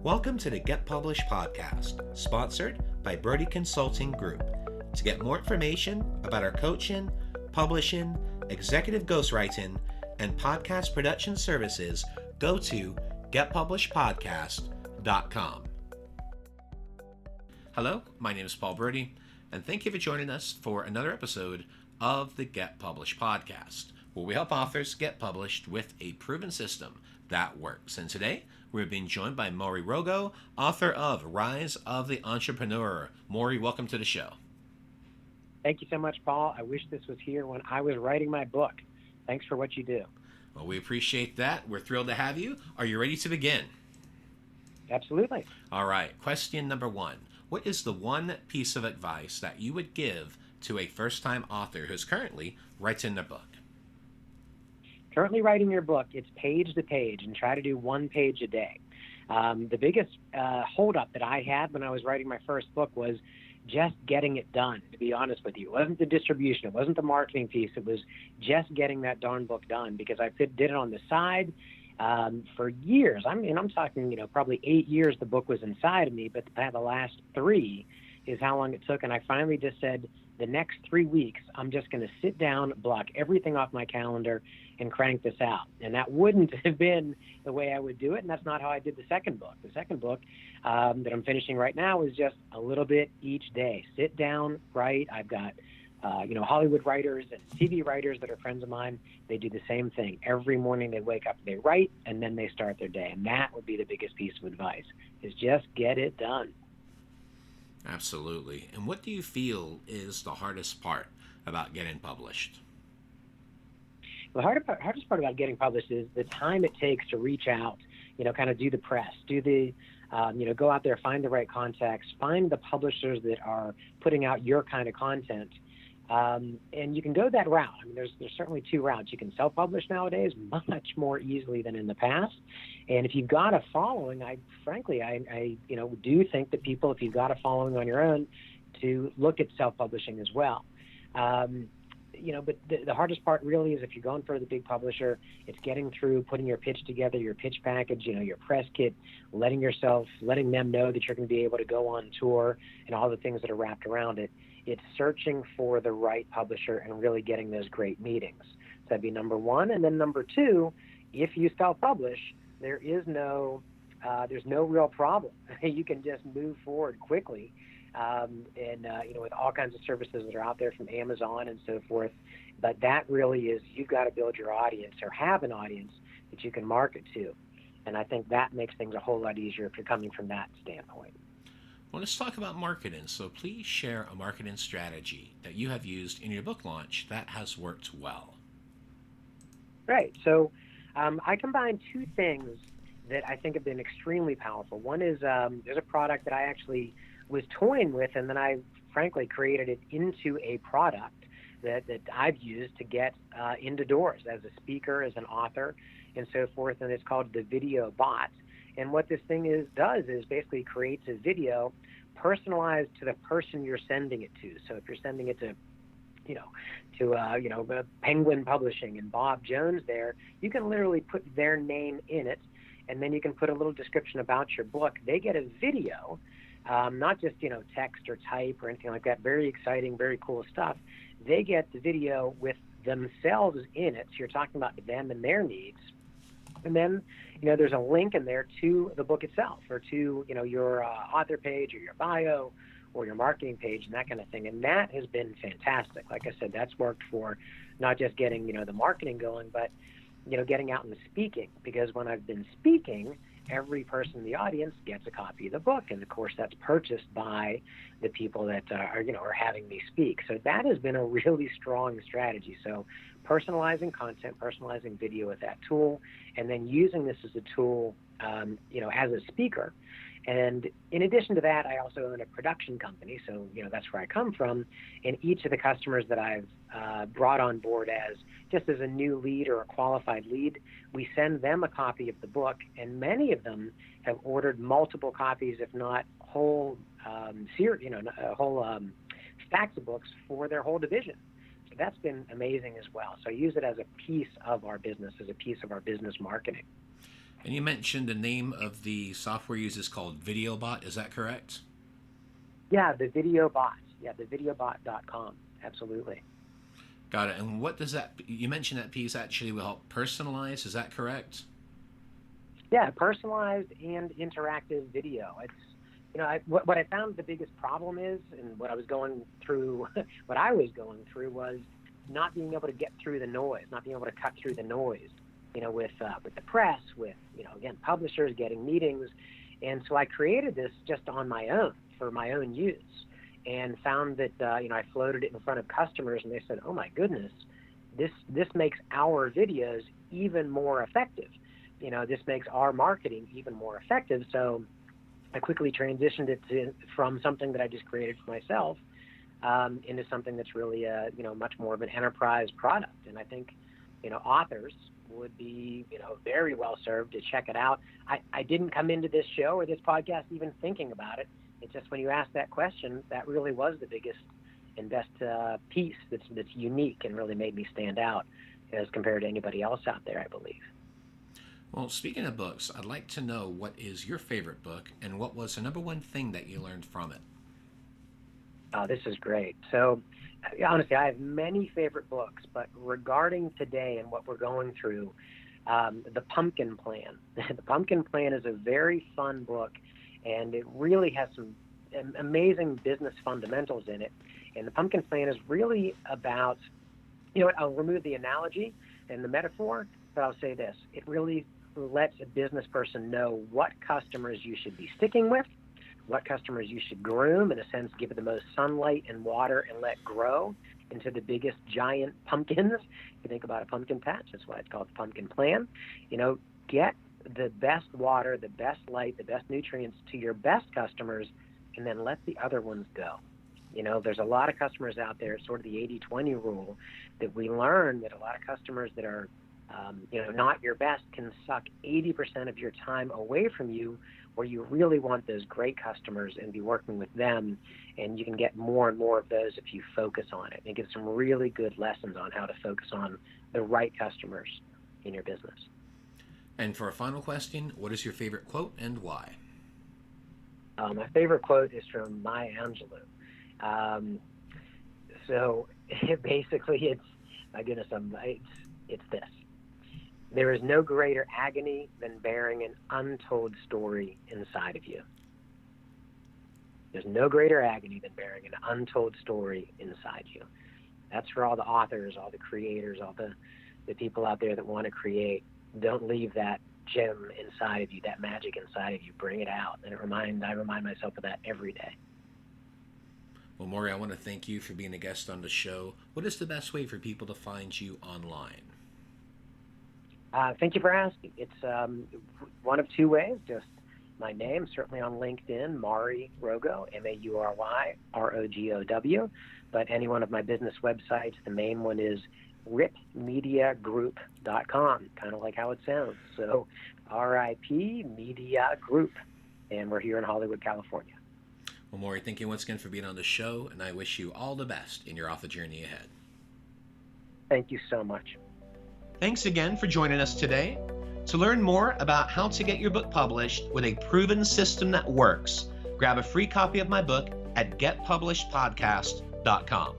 Welcome to the Get Published podcast, sponsored by Brodie Consulting Group. To get more information about our coaching, publishing, executive ghostwriting, and podcast production services, go to getpublishedpodcast.com. Hello, my name is Paul Brodie, and thank you for joining us for another episode of the Get Published podcast, where we help authors get published with a proven system that works. And today, we're being joined by Maury Rogow, author of Rise of the Entrepreneur. Maury, welcome to the show. Thank you so much, Paul. I wish this was here when I was writing my book. Thanks for what you do. Well, we appreciate that. We're thrilled to have you. Are you ready to begin? Absolutely. All right. Question number one. What is the one piece of advice that you would give to a first-time author who's currently writing their book? Currently writing your book, it's page to page, and try to do one page a day. The biggest holdup that I had when I was writing my first book was just getting it done, to be honest with you. It wasn't the distribution. It wasn't the marketing piece. It was just getting that darn book done, because I did it on the side for years. I'm talking, probably 8 years the book was inside of me, but the last 3 is how long it took. And I finally just said, the next 3 weeks, I'm just going to sit down, block everything off my calendar, and crank this out. And that wouldn't have been the way I would do it, and that's not how I did the second book. The second book that I'm finishing right now is just a little bit each day. Sit down, write. I've got Hollywood writers and TV writers that are friends of mine. They do the same thing. Every morning they wake up, they write, and then they start their day. And that would be the biggest piece of advice, is just get it done. Absolutely. And what do you feel is the hardest part about getting published? The hardest part about getting published is the time it takes to reach out, kind of do the press, go out there, find the right contacts, find the publishers that are putting out your kind of content. And you can go that route. There's certainly 2 routes. You can self-publish nowadays much more easily than in the past. And if you've got a following, I do think that people, if you've got a following on your own, to look at self-publishing as well. But the hardest part really is if you're going for the big publisher, it's getting through, putting your pitch together, your pitch package, your press kit, letting them know that you're going to be able to go on tour and all the things that are wrapped around it. It's searching for the right publisher and really getting those great meetings. So that'd be number 1. And then number 2, if you self-publish, there's no real problem. You can just move forward quickly. With all kinds of services that are out there from Amazon and so forth. But that really is, you've got to build your audience or have an audience that you can market to. And I think that makes things a whole lot easier if you're coming from that standpoint. Well, let's talk about marketing. So please share a marketing strategy that you have used in your book launch that has worked well. Right. So I combine 2 things that I think have been extremely powerful. One is there's a product that I actually was toying with, and then I frankly created it into a product that I've used to get into doors as a speaker, as an author, and so forth, and it's called the Videobot. And what this thing does is basically creates a video personalized to the person you're sending it to. So if you're sending it to Penguin Publishing and Bob Jones there, you can literally put their name in it, and then you can put a little description about your book. They get a video, not just, text or type or anything like that. Very exciting, very cool stuff. They get the video with themselves in it. So you're talking about them and their needs. And then, there's a link in there to the book itself, or to, your author page or your bio or your marketing page and that kind of thing. And that has been fantastic. Like I said, that's worked for not just getting, the marketing going, but, getting out and speaking. Because when I've been speaking, every person in the audience gets a copy of the book. And of course, that's purchased by the people that are having me speak. So that has been a really strong strategy. So personalizing content, personalizing video with that tool, and then using this as a tool, as a speaker. And in addition to that, I also own a production company. So, that's where I come from. And each of the customers that I've brought on board as a new lead or a qualified lead, we send them a copy of the book. And many of them have ordered multiple copies, if not whole stacks of books for their whole division. So that's been amazing as well. So I use it as a piece of our business, as a piece of our business marketing. And you mentioned the name of the software you use is called Videobot. Is that correct? Yeah, the Videobot. Yeah, the videobot.com. Absolutely. Got it. And what does that, you mentioned that piece actually will help personalize. Is that correct? Yeah, personalized and interactive video. It's, what I found the biggest problem is, and what I was going through was not being able to get through the noise, not being able to cut through the noise, with the press, with, again, publishers, getting meetings. And so I created this just on my own, for my own use, and found that, I floated it in front of customers, and they said, oh my goodness, this makes our videos even more effective. This makes our marketing even more effective. So I quickly transitioned it from something that I just created for myself into something that's really much more of an enterprise product. And I think, authors would be, very well served to check it out. I didn't come into this show or this podcast even thinking about it. It's just when you asked that question, that really was the biggest and best piece that's unique and really made me stand out as compared to anybody else out there, I believe. Well, speaking of books, I'd like to know what is your favorite book and what was the number one thing that you learned from it? Oh, this is great. So, honestly, I have many favorite books, but regarding today and what we're going through, The Pumpkin Plan. The Pumpkin Plan is a very fun book, and it really has some amazing business fundamentals in it. And The Pumpkin Plan is really about, I'll remove the analogy and the metaphor, but I'll say this. It really lets a business person know what customers you should be sticking with, what customers you should groom, in a sense, give it the most sunlight and water and let grow into the biggest giant pumpkins. If you think about a pumpkin patch, that's why it's called the Pumpkin Plan. Get the best water, the best light, the best nutrients to your best customers, and then let the other ones go. There's a lot of customers out there, sort of the 80-20 rule, that we learn that a lot of customers that are not your best can suck 80% of your time away from you, where you really want those great customers and be working with them, and you can get more and more of those if you focus on it and get some really good lessons on how to focus on the right customers in your business. And for a final question, what is your favorite quote and why? My favorite quote is from Maya Angelou. So basically it's, my goodness, it's this. There is no greater agony than bearing an untold story inside of you. There's no greater agony than bearing an untold story inside you. That's for all the authors, all the creators, all the people out there that want to create. Don't leave that gem inside of you, that magic inside of you. Bring it out. And I remind myself of that every day. Well, Maury, I want to thank you for being a guest on the show. What is the best way for people to find you online? Thank you for asking. It's one of two ways. Just my name, certainly on LinkedIn, Maury Rogow, MauryRogow. But any one of my business websites, the main one is ripmediagroup.com, kind of like how it sounds. So RIP Media Group. And we're here in Hollywood, California. Well, Maury, thank you once again for being on the show, and I wish you all the best in your author journey ahead. Thank you so much. Thanks again for joining us today. To learn more about how to get your book published with a proven system that works, grab a free copy of my book at getpublishedpodcast.com.